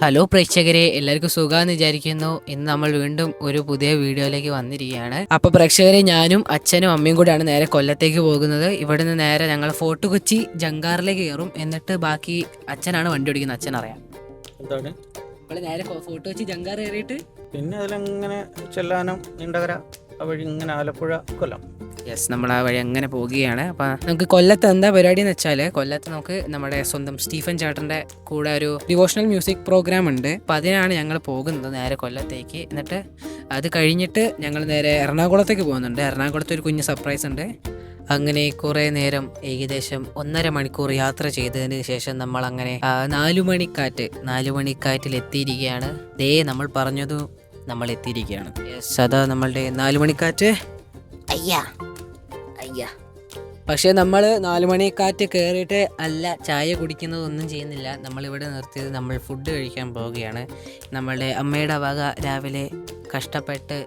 Hello പ്രേക്ഷകരെ, എല്ലാവർക്കും സുഖമാണെന്ന് വിചാരിക്കുന്നു. ഇന്ന് നമ്മൾ വീണ്ടും ഒരു പുതിയ വീഡിയോയിലേക്ക് വന്നിരിക്കുകയാണ്. അപ്പോൾ പ്രേക്ഷകരെ, ഞാനും അച്ഛനും അമ്മയും കൂടെയാണ് നേരെ കൊല്ലത്തേക്ക് പോകുന്നത്. ഇവിടുന്ന് നേരെ ഞങ്ങൾ ഫോർട്ട് കൊച്ചി ജങ്കാറിലേക്ക് കയറും. എന്നിട്ട് ബാക്കി അച്ഛനാണ് വണ്ടി ഓടിക്കുന്നത്, അച്ഛൻ അറിയാം. എന്താണ് നമ്മൾ നേരെ ഫോർട്ട് കൊച്ചി ജങ്കാർ കയറിയിട്ട് പിന്നെ അതിലങ്ങനെ ചെല്ലാനം നീണ്ടകര ആ വഴി ഇങ്ങനെ ആലപ്പുഴ കൊല്ലം. യെസ്, നമ്മൾ ആ വഴി അങ്ങനെ പോവുകയാണ്. അപ്പം നമുക്ക് കൊല്ലത്ത് എന്താ പരിപാടി എന്ന് വെച്ചാൽ, കൊല്ലത്ത് നമുക്ക് നമ്മുടെ സ്വന്തം സ്റ്റീഫൻ ചേട്ടൻ്റെ കൂടെ ഒരു ഡിവോഷണൽ മ്യൂസിക് പ്രോഗ്രാം ഉണ്ട്. അപ്പം അതിനാണ് ഞങ്ങൾ പോകുന്നത് നേരെ കൊല്ലത്തേക്ക്. എന്നിട്ട് അത് കഴിഞ്ഞിട്ട് ഞങ്ങൾ നേരെ എറണാകുളത്തേക്ക് പോകുന്നുണ്ട്. എറണാകുളത്ത് ഒരു കുഞ്ഞ് സർപ്രൈസ് ഉണ്ട്. അങ്ങനെ കുറേ നേരം, ഏകദേശം 1.5 മണിക്കൂർ യാത്ര ചെയ്തതിന് ശേഷം നമ്മൾ അങ്ങനെ 4 മണിക്കാറ്റിൽ എത്തിയിരിക്കുകയാണ്. നമ്മൾ പറഞ്ഞതു നമ്മൾ എത്തിയിരിക്കുകയാണ്. യെസ്, അതാ നമ്മളുടെ 4 മണിക്കാറ്റ്. അയ്യാ. പക്ഷേ നമ്മൾ 4 മണിക്കാറ്റ് കയറിയിട്ട് അല്ല ചായ കുടിക്കുന്നതൊന്നും ചെയ്യുന്നില്ല. നമ്മളിവിടെ നിർത്തിയത് നമ്മൾ ഫുഡ് കഴിക്കാൻ പോവുകയാണ്. നമ്മളുടെ അമ്മയുടെ വക രാവിലെ കഷ്ടപ്പെട്ട്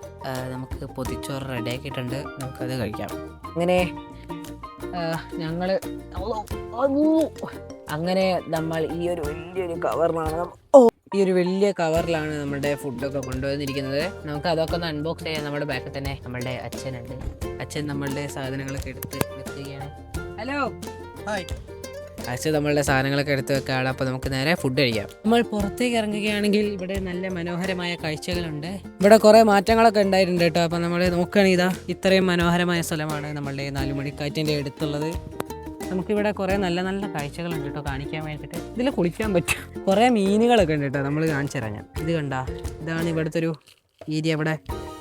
നമുക്ക് പൊതിച്ചോറ് റെഡിയാക്കിയിട്ടുണ്ട്. നമുക്കത് കഴിക്കാം. അങ്ങനെ നമ്മൾ ഈ ഒരു വലിയ കവറിലാണ് നമ്മുടെ ഫുഡൊക്കെ കൊണ്ടുവന്നിരിക്കുന്നത്. നമുക്ക് അതൊക്കെ ഒന്ന് അൺബോക്സ് ചെയ്യാൻ നമ്മുടെ ബാക്കിൽ തന്നെ നമ്മളുടെ അച്ഛനുണ്ട്. അച്ഛൻ നമ്മളുടെ സാധനങ്ങളൊക്കെ എടുത്ത് വെക്കുകയാണ്. Hello, hi. അച്ഛൻ നമ്മളുടെ സാധനങ്ങളൊക്കെ എടുത്ത് വെക്കുകയാണ്. അപ്പോൾ നമുക്ക് നേരെ ഫുഡ് കഴിക്കാം. നമ്മൾ പുറത്തേക്ക് ഇറങ്ങുകയാണെങ്കിൽ ഇവിടെ നല്ല മനോഹരമായ കാഴ്ചകളുണ്ട്. ഇവിടെ കുറേ മാറ്റങ്ങളൊക്കെ ഉണ്ടായിട്ടുണ്ട് കേട്ടോ. അപ്പോൾ നമ്മൾ നോക്കുകയാണെങ്കിൽ ഇത്രയും മനോഹരമായ സ്ഥലമാണ് നമ്മളുടെ 4 മണിക്കാറ്റിൻ്റെ അടുത്തുള്ളത്. നമുക്കിവിടെ കുറേ നല്ല നല്ല കാഴ്ചകളുണ്ട് കേട്ടോ കാണിക്കാൻ വേണ്ടിയിട്ട്. ഇതിൽ കുളിക്കാൻ പറ്റും. കുറേ മീനുകളൊക്കെ ഉണ്ട് കേട്ടോ, നമ്മൾ കാണിച്ചു തരാം. ഞാൻ ഇത് ഇതാണ് ഇവിടുത്തെ ഒരു ഏരിയ. ഇവിടെ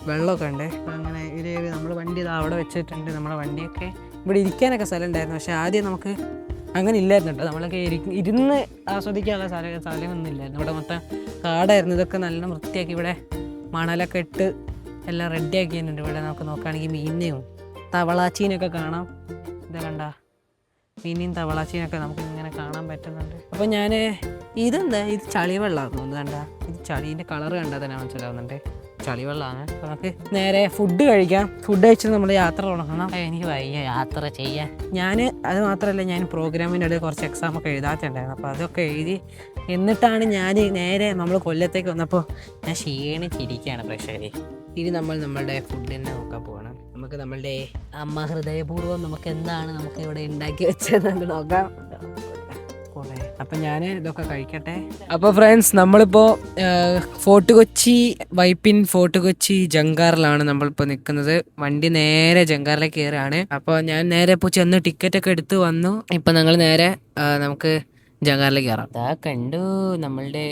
വെള്ളമൊക്കെ ഉണ്ട്. അങ്ങനെ ഇതിൽ നമ്മൾ വണ്ടി അവിടെ വെച്ചിട്ടുണ്ട്. നമ്മളെ വണ്ടിയൊക്കെ ഇവിടെ ഇരിക്കാനൊക്കെ സ്ഥലം ഉണ്ടായിരുന്നു. പക്ഷേ ആദ്യം നമുക്ക് അങ്ങനെ ഇല്ലായിരുന്നു കേട്ടോ. നമ്മളൊക്കെ ഇരുന്ന് ആസ്വദിക്കാനുള്ള സ്ഥലമൊന്നും ഇല്ലായിരുന്നു. ഇവിടെ മൊത്തം കാടായിരുന്നു. ഇതൊക്കെ നല്ല വൃത്തിയാക്കി ഇവിടെ മണലൊക്കെ ഇട്ട് എല്ലാം റെഡിയാക്കിയിട്ടുണ്ട്. ഇവിടെ നമുക്ക് നോക്കുകയാണെങ്കിൽ മീനിനെയും തവളാച്ചീനൊക്കെ കാണാം. ഇത് മീനിയും തവളാച്ചീനൊക്കെ നമുക്ക് ഇങ്ങനെ കാണാൻ പറ്റുന്നുണ്ട്. അപ്പോൾ ഞാൻ ഇത് ചളിവെള്ളമായിരുന്നു. ഇത് ചളീൻ്റെ കളറ് കണ്ടാൽ തന്നെ മനസ്സിലാവുന്നുണ്ട്, ചളിവെള്ളമാണ്. അപ്പോൾ നമുക്ക് നേരെ ഫുഡ് കഴിക്കാം. ഫുഡ് കഴിച്ചിട്ട് നമ്മൾ യാത്ര തുടങ്ങണം. എനിക്ക് വയ്യ യാത്ര ചെയ്യാൻ. അത് മാത്രമല്ല, ഞാൻ പ്രോഗ്രാമിൻ്റെ ഇടയിൽ കുറച്ച് എക്സാമൊക്കെ എഴുതാത്തുണ്ടായിരുന്നു. അപ്പോൾ അതൊക്കെ എഴുതി എന്നിട്ടാണ് ഞാൻ നേരെ നമ്മൾ കൊല്ലത്തേക്ക് വന്നപ്പോൾ ഞാൻ ക്ഷീണിച്ചിരിക്കുകയാണ് പ്രേക്ഷകരെ. ഇനി നമ്മളുടെ ഫുഡിനെ നോക്കാൻ പോകണം. നമുക്ക് നമ്മളുടെ അമ്മ ഹൃദയപൂർവ്വം നമുക്ക് എന്താണ് നമുക്ക് ഇവിടെ ഉണ്ടാക്കി വെച്ചതെന്ന് നോക്കാം. അപ്പം ഞാൻ ഇതൊക്കെ കഴിക്കട്ടെ. അപ്പോൾ ഫ്രണ്ട്സ്, നമ്മളിപ്പോൾ ഫോർട്ട് കൊച്ചി ജങ്കാറിലാണ് നമ്മളിപ്പോൾ നിൽക്കുന്നത്. വണ്ടി നേരെ ജങ്കാറിലേക്ക് കയറുകയാണ്. അപ്പോൾ ഞാൻ നേരെ ഇപ്പോൾ ചെന്ന് ടിക്കറ്റൊക്കെ എടുത്ത് വന്നു. ഇപ്പം ഞങ്ങൾ നേരെ നമുക്ക് ജങ്കാറിലേക്ക് കയറാം. കണ്ടു നമ്മളുടെ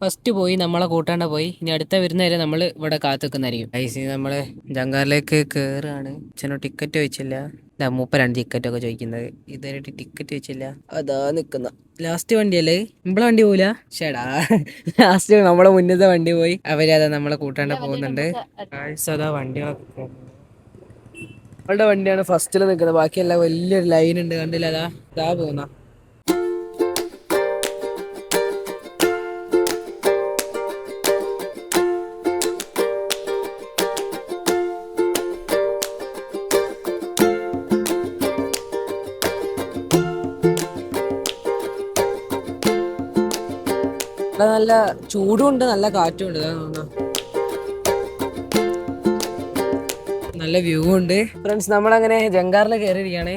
ഫസ്റ്റ് പോയി, നമ്മളെ കൂട്ടാണ്ട പോയി. ഇനി അടുത്ത വരുന്നവരെ നമ്മൾ ഇവിടെ കാത്തുനിൽക്കുന്നതായിരിക്കും. ഐസി നമ്മൾ ജങ്കാറിലേക്ക് കയറുകയാണ്. അച്ഛനോ ടിക്കറ്റ് വെച്ചില്ല. മൂപ്പരാണ് ടിക്കറ്റൊക്കെ ചോദിക്കുന്നത്. ഇതുവരെ ടിക്കറ്റ് വെച്ചില്ല. അതാ നിൽക്കുന്ന ലാസ്റ്റ് വണ്ടിയല്ലേ. നമ്മളെ വണ്ടി പോവില്ല. ചേടാ, ലാസ്റ്റ് നമ്മളെ മുന്നത്തെ വണ്ടി പോയി. അവരതാ നമ്മളെ കൂട്ടാണ്ട് പോകുന്നുണ്ട്. അതാ വണ്ടികളൊക്കെ നമ്മളുടെ വണ്ടിയാണ് ഫസ്റ്റിൽ നിൽക്കുന്നത്. ബാക്കിയെല്ലാം വലിയൊരു ലൈൻ ഉണ്ട്, കണ്ടില്ല? അതാ പോകുന്ന നല്ല ചൂടും ഉണ്ട്, നല്ല കാറ്റും ഉണ്ട്. നല്ല വ്യൂ ഉണ്ട്. ഫ്രണ്ട്സ്, നമ്മളങ്ങനെ ജങ്കാറിൽ കയറിയിരിക്കുകയാണ്.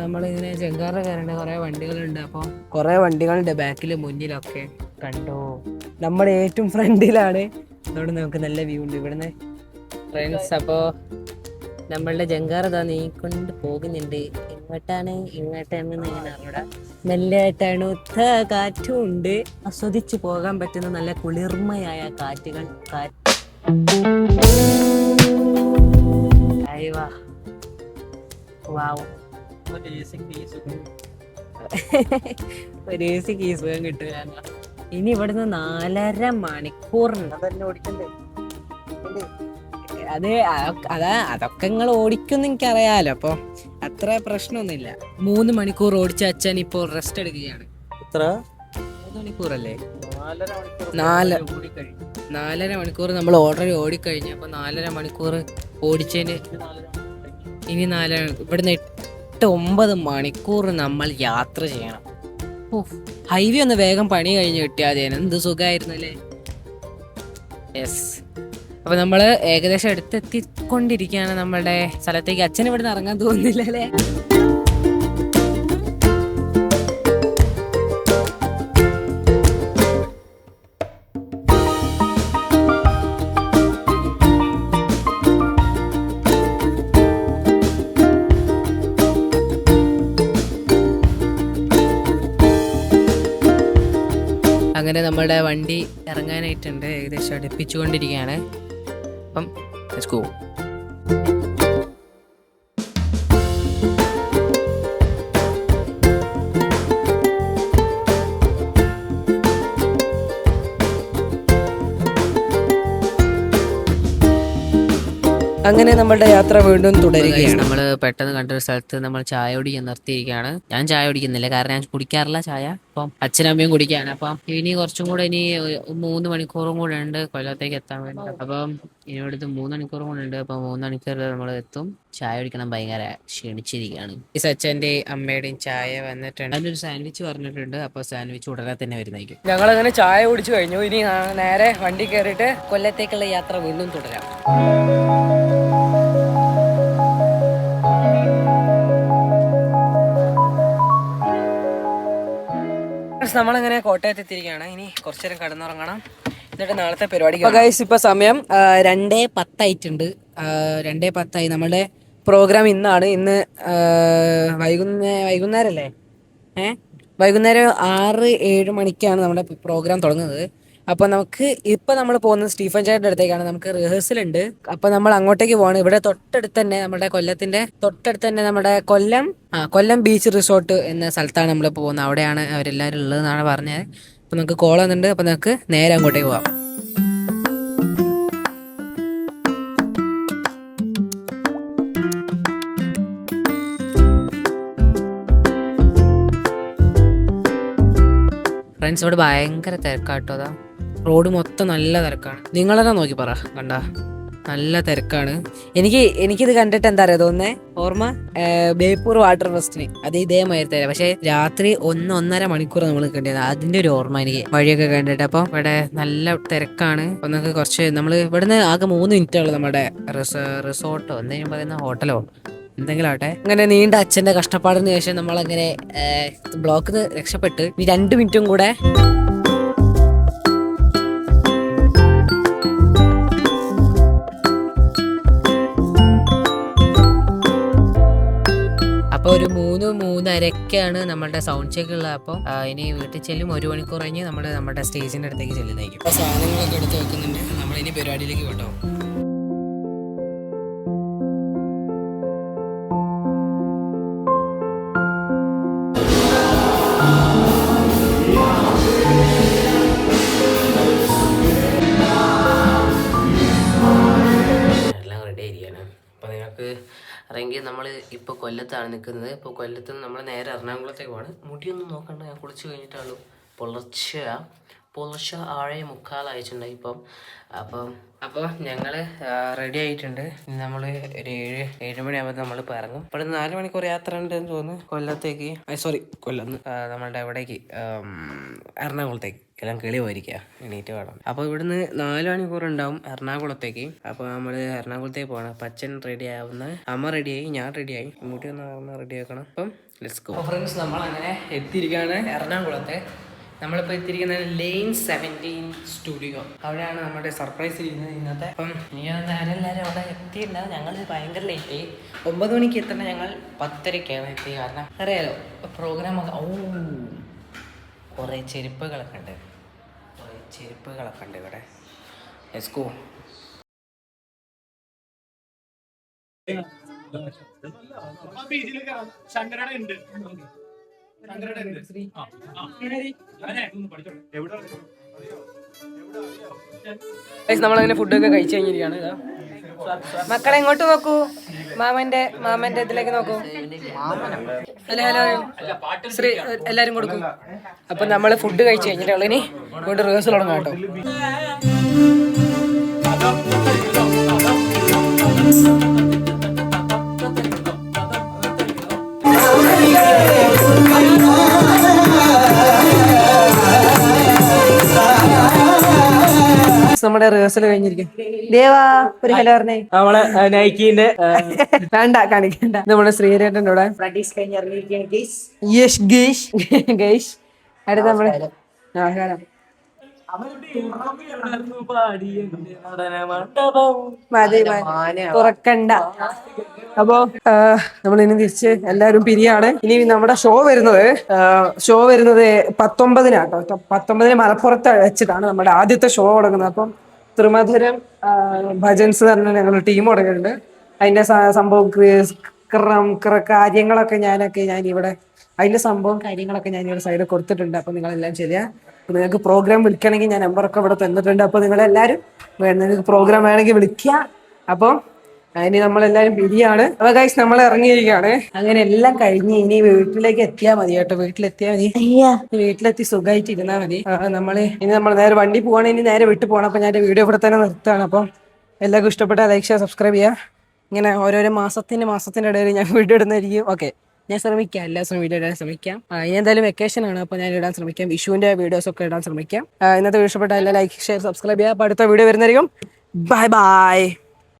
നമ്മളിങ്ങനെ ജങ്കാറിൽ കയറേണ്ട കുറേ വണ്ടികളുണ്ട്. അപ്പോൾ കുറേ വണ്ടികളുണ്ട് ബാക്കിൽ മുന്നിലൊക്കെ. കണ്ടോ, നമ്മുടെ ഏറ്റവും ഫ്രണ്ടിലാണ്. അതുകൊണ്ട് നമുക്ക് നല്ല വ്യൂ ഉണ്ട് ഇവിടുന്ന്. ഫ്രണ്ട്സ്, അപ്പോൾ നമ്മളുടെ ജങ്കാർ നീക്കൊണ്ട് പോകുന്നുണ്ട്. ഇങ്ങോട്ടാണ് ഇങ്ങനെ അവിടെ നല്ല തണുത്ത കാറ്റും ഉണ്ട്. ആസ്വദിച്ച് പോകാൻ പറ്റുന്ന നല്ല കുളിർമയായ കാറ്റുകൾ. ഒരു AC കേസ് വേഗം കിട്ടുക. ഇനി ഇവിടുന്ന് 4.5 മണിക്കൂറുണ്ട്. അതെന്നെ ഓടിക്കണ്ടേ? അതൊക്കെ നിങ്ങൾ ഓടിക്കുമെന്ന് എനിക്കറിയാലോ. അപ്പോൾ അത്ര പ്രശ്നമൊന്നുമില്ല. 3 മണിക്കൂർ ഓടിച്ച അച്ഛൻ ഇപ്പോൾ റെസ്റ്റ് എടുക്കുകയാണ്. 3 മണിക്കൂറല്ലേ? 4.5 മണിക്കൂർ നമ്മൾ ഓൾറെഡി ഓടിക്കഴിഞ്ഞു. അപ്പോൾ 4.5 മണിക്കൂർ ഓടിച്ചതിന് ഇനി ഇവിടുന്ന് 8-9 മണിക്കൂർ നമ്മൾ യാത്ര ചെയ്യണം. ഹൈവേ ഒന്ന് വേഗം പണി കഴിഞ്ഞ് കിട്ടിയാൽ മതി, എന്ത് സുഖമായിരുന്നു അല്ലേ. യെസ്, അപ്പൊ നമ്മള് ഏകദേശം അടുത്തെത്തിക്കൊണ്ടിരിക്കുകയാണ് നമ്മളുടെ സ്ഥലത്തേക്ക്. അച്ഛൻ ഇവിടെ നിന്ന് ഇറങ്ങാൻ തോന്നുന്നില്ല അല്ലേ. അങ്ങനെ നമ്മുടെ വണ്ടി ഇറങ്ങാനായിട്ടുണ്ട്, ഏകദേശം അടുപ്പിച്ചുകൊണ്ടിരിക്കുകയാണ്. അപ്പം ലെറ്റ്സ് ഗോ. അങ്ങനെ നമ്മളുടെ യാത്ര വീണ്ടും തുടരുകയാണ്. നമ്മൾ പെട്ടെന്ന് കണ്ടൊരു സ്ഥലത്ത് നമ്മൾ ചായ കുടിക്കാൻ നിർത്തിയിരിക്കുകയാണ്. ഞാൻ ചായ കുടിക്കുന്നില്ല, കാരണം ഞാൻ കുടിക്കാറില്ല ചായ. അപ്പം അച്ഛനമ്മയും കുടിക്കാണ്. അപ്പം ഇനി കുറച്ചും കൂടെ, ഇനി 3 മണിക്കൂറും കൂടെ ഉണ്ട് കൊല്ലത്തേക്ക് എത്താൻ വേണ്ടി. അപ്പം ഇനിയോടത്ത് 3 മണിക്കൂറും കൂടെ ഉണ്ട്. അപ്പം 3 മണിക്കൂറിൽ നമ്മൾ എത്തും. ചായ കുടിക്കണം, ഭയങ്കര ക്ഷണിച്ചിരിക്കുകയാണ്. ഈ അച്ഛൻ്റെയും അമ്മയുടെയും ചായ വന്നിട്ടുണ്ട്. അതിലൊരു സാൻഡ്വിച്ച് പറഞ്ഞിട്ടുണ്ട്. അപ്പോൾ സാൻഡ്വിച്ച് ഉടനെ തന്നെ വരുന്നതായിരിക്കും. ഞങ്ങളങ്ങനെ ചായ കുടിച്ചു കഴിഞ്ഞു. ഇനി നേരെ വണ്ടി കയറിയിട്ട് കൊല്ലത്തേക്കുള്ള യാത്ര വീണ്ടും തുടരാം. നമ്മളങ്ങനെ കോട്ടയത്ത് എത്തിയിരിക്കുകയാണ്. ഇനി കുറച്ചു നേരം കടന്നുറങ്ങണം, എന്നിട്ട് നാളത്തെ പരിപാടി. ഇപ്പൊ സമയം 2:10 ആയിട്ടുണ്ട്. 2:10 നമ്മുടെ പ്രോഗ്രാം ഇന്നാണ്. ഇന്ന് വൈകുന്നേരം അല്ലേ, വൈകുന്നേരം 6-7 മണിക്കാണ് നമ്മുടെ പ്രോഗ്രാം തുടങ്ങുന്നത്. അപ്പൊ നമുക്ക് ഇപ്പൊ നമ്മൾ പോകുന്നത് സ്റ്റീഫൻ ചേട്ടൻ്റെ അടുത്തേക്കാണ്. നമുക്ക് റിഹേഴ്സൽ ഉണ്ട്. അപ്പൊ നമ്മൾ അങ്ങോട്ടേക്ക് പോവാണ്. ഇവിടെ തൊട്ടടുത്ത് തന്നെ, നമ്മുടെ കൊല്ലത്തിന്റെ തൊട്ടടുത്ത് തന്നെ നമ്മുടെ കൊല്ലം ബീച്ച് റിസോർട്ട് എന്ന സ്ഥലത്താണ് നമ്മൾ പോകുന്നത്. അവിടെയാണ് അവരെല്ലാവരും ഉള്ളതെന്നാണ് പറഞ്ഞത്. അപ്പൊ നമുക്ക് കോൾ വന്നിട്ടുണ്ട്. അപ്പൊ നമുക്ക് നേരെ അങ്ങോട്ടേക്ക് പോവാം. ഫ്രണ്ട്സ്, ഇവിടെ ഭയങ്കര തിരക്കാട്ടോ. അതാ റോഡ് മൊത്തം നല്ല തിരക്കാണ്. നിങ്ങളെല്ലാം നോക്കി പറ, കണ്ട നല്ല തിരക്കാണ്. എനിക്കിത് കണ്ടിട്ട് എന്താ പറയുക തോന്നുന്നേ, ഓർമ്മ ബേപ്പൂർ വാട്ടർ ഫെസ്റ്റിന് അത് ഇതേമാതിരി തരാം. പക്ഷെ രാത്രി 1-1.5 മണിക്കൂർ നമ്മൾ കണ്ടത്, അതിന്റെ ഒരു ഓർമ്മ എനിക്ക് വഴിയൊക്കെ കണ്ടിട്ട്. അപ്പൊ ഇവിടെ നല്ല തിരക്കാണ്. അപ്പൊ നമുക്ക് കുറച്ച്, നമ്മൾ ഇവിടുന്ന് ആകെ 3 മിനിറ്റുള്ളൂ നമ്മുടെ റിസോർട്ടോ എന്തെങ്കിലും പറയുന്ന ഹോട്ടലോ എന്തെങ്കിലും ആട്ടെ. അങ്ങനെ നീണ്ട അച്ഛന്റെ കഷ്ടപ്പാടിന് ശേഷം നമ്മളങ്ങനെ ബ്ലോക്കിൽ നിന്ന് രക്ഷപ്പെട്ട് ഈ 2 മിനിറ്റും കൂടെ അപ്പോൾ ഒരു 3-3:30 നമ്മളുടെ സൗണ്ട് ചെക്ക് ഉള്ളത്. അപ്പോൾ ഇനി വീട്ടിൽ ചെല്ലും. 1 മണിക്കൂർ കഴിഞ്ഞ് നമ്മുടെ സ്റ്റേജിന്റെ അടുത്തേക്ക് ചെല്ലുന്നതായിരിക്കും. അപ്പോൾ സാധനങ്ങളൊക്കെ എടുത്ത് വെക്കുന്നുണ്ട്. നമ്മളിനി പരിപാടിയിലേക്ക് കേട്ടോ. എല്ലാം റെഡി ആയിരിക്കാണ്. അപ്പോൾ നിങ്ങൾക്ക് അറിയെങ്കിൽ നമ്മൾ ഇപ്പോൾ കൊല്ലത്താണ് നിൽക്കുന്നത്. ഇപ്പോൾ കൊല്ലത്ത് നിന്ന് നമ്മൾ നേരെ എറണാകുളത്തേക്ക് പോവാണ്. മുടിയൊന്നും നോക്കണ്ട, ഞാൻ കുളിച്ച് കഴിഞ്ഞിട്ടുള്ളൂ. പുലർച്ചെ 6:45 ആയിട്ടുണ്ടായി ഇപ്പം. അപ്പോൾ ഞങ്ങൾ റെഡി ആയിട്ടുണ്ട്. നമ്മൾ ഒരു 7 മണിയാകുമ്പോൾ നമ്മൾ ഇറങ്ങും. ഇവിടെ 4 മണിക്കൂർ യാത്ര ഉണ്ടെന്ന് തോന്നുന്നു കൊല്ലത്തേക്ക്. കൊല്ലം നമ്മളുടെ എവിടേക്ക്, എറണാകുളത്തേക്ക്. എല്ലാം കിളി പോയിരിക്കുക, എണീറ്റ് വേണം. അപ്പോൾ ഇവിടുന്ന് 4 മണിക്കൂർ ഉണ്ടാവും എറണാകുളത്തേക്ക്. അപ്പോൾ നമ്മൾ എറണാകുളത്തേക്ക് പോകണം. അപ്പം അച്ഛൻ റെഡി ആവുന്ന, അമ്മ റെഡിയായി, ഞാൻ റെഡിയായി. മുടി ഒന്ന് റെഡി ആക്കണം. അപ്പം ലെറ്റ്സ് ഗോ. ഫ്രണ്ട്സ്, നമ്മളങ്ങനെ എത്തിയിരിക്കുകയാണ് എറണാകുളത്തെ. നമ്മളിപ്പോൾ എത്തിയിരിക്കുന്നത് Lane 17 സ്റ്റുഡിയോ. അവിടെയാണ് നമ്മുടെ സർപ്രൈസ് ഇരിക്കുന്നത് ഇന്നത്തെ. അപ്പം എല്ലാവരും അവിടെ എത്തിയില്ല. ഞങ്ങൾ ഭയങ്കര ലേറ്റ് ആയി. 9 മണിക്ക് എത്തണം. ഞങ്ങൾ 10:30 എത്തി. കാരണം അറിയാലോ പ്രോഗ്രാമൊക്കെ. കുറേ ചെരുപ്പുകളൊക്കെ ഉണ്ട് ഇവിടെ. Let's go. നമ്മളങ്ങനെ ഫുഡൊക്കെ കഴിച്ചു കഴിഞ്ഞിരിക്കുകയാണ്. മക്കളെ എങ്ങോട്ട് നോക്കൂ, മാമന്റെ ഇതിലേക്ക് നോക്കൂ. ഹലോ ശ്രീ, എല്ലാരും കൊടുക്കും. അപ്പൊ നമ്മള് ഫുഡ് കഴിച്ചു കഴിഞ്ഞിട്ടുള്ളൂ. ഇനി ഇങ്ങോട്ട് റിഹേഴ്സൽ തുടങ്ങാം കേട്ടോ. നമ്മുടെ റിഹേഴ്സൽ കഴിഞ്ഞിരിക്കും. ദേവാ ഒരു ഹലോ പറഞ്ഞേ. നമ്മളെ നൈക്കിന്റെ വേണ്ട കാണിക്കണ്ട. നമ്മുടെ ശ്രീരേട്ടൻ്റെ കൂടെ യെസ് ഗേഷ് ഗേഷ് അടുത്ത നമ്മള് നമസ്കാരം. മതി തുറക്കണ്ട. അപ്പോ നമ്മൾ ഇനി തിരിച്ച് എല്ലാവരും പിരിയാണ്. ഇനി നമ്മുടെ ഷോ വരുന്നത് 19-നാട്ടോ. 19 മലപ്പുറത്ത് വെച്ചിട്ടാണ് നമ്മുടെ ആദ്യത്തെ ഷോ തുടങ്ങുന്നത്. അപ്പം ത്രിമധുരം ഭജൻസ് പറഞ്ഞ ഞങ്ങളുടെ ടീം തുടങ്ങിയിട്ടുണ്ട്. അതിന്റെ സംഭവം കാര്യങ്ങളൊക്കെ ഞാൻ ഇവിടെ അതിന്റെ സംഭവം കാര്യങ്ങളൊക്കെ ഞാൻ ഇവിടെ സൈഡിൽ കൊടുത്തിട്ടുണ്ട്. അപ്പൊ നിങ്ങളെല്ലാം ശരിയാ. നിങ്ങൾക്ക് പ്രോഗ്രാം വിളിക്കണമെങ്കിൽ ഞാൻ നമ്പറൊക്കെ ഇവിടെ തന്നിട്ടുണ്ട്. അപ്പൊ നിങ്ങളെല്ലാവരും നിങ്ങൾക്ക് പ്രോഗ്രാം വേണമെങ്കിൽ വിളിക്കുക. അപ്പം ഇനി നമ്മളെല്ലാരും പിരിയാണ്. അപ്പൊ ഗൈസ് നമ്മൾ ഇറങ്ങിയിരിക്കുകയാണ്. അങ്ങനെ എല്ലാം കഴിഞ്ഞ് ഇനി വീട്ടിലേക്ക് എത്തിയാൽ മതി കേട്ടോ. വീട്ടിലെത്തിയാൽ മതി. വീട്ടിലെത്തി സുഖമായിട്ട് ഇരുന്നാൽ മതി. നമ്മൾ നേരെ വണ്ടി പോവാണ്. ഇനി നേരെ വിട്ടു പോകണം. അപ്പൊ ഞാൻ വീഡിയോ ഇവിടെ തന്നെ നിർത്തുകയാണ്. അപ്പം എല്ലാവർക്കും ഇഷ്ടപ്പെട്ട ലൈക്ക് ചെയ്യുക, സബ്സ്ക്രൈബ് ചെയ്യുക. ഇങ്ങനെ ഓരോരോ മാസത്തിന്റെ ഇടയിൽ ഞാൻ വീഡിയോ ഇടുന്നതായിരിക്കും. ഓക്കെ, ഞാൻ ശ്രമിക്കാം, എല്ലാ ദിവസവും വീഡിയോ ഇടാൻ ശ്രമിക്കാം. ഇനി എന്തായാലും വെക്കേഷൻ ആണ്, അപ്പോൾ ഞാൻ ഇടാൻ ശ്രമിക്കാം. വിഷുവിന്റെ വീഡിയോസ് ഒക്കെ ഇടാൻ ശ്രമിക്കാം. ഇന്നത്തെ വീഡിയോ ഇഷ്ടപ്പെട്ട എല്ലാ ലൈക്ക് ഷെയർ സബ്സ്ക്രൈബ് ചെയ്യുക. അപ്പോൾ അടുത്ത വീഡിയോ വരുന്നതായിരിക്കും. Bye bye.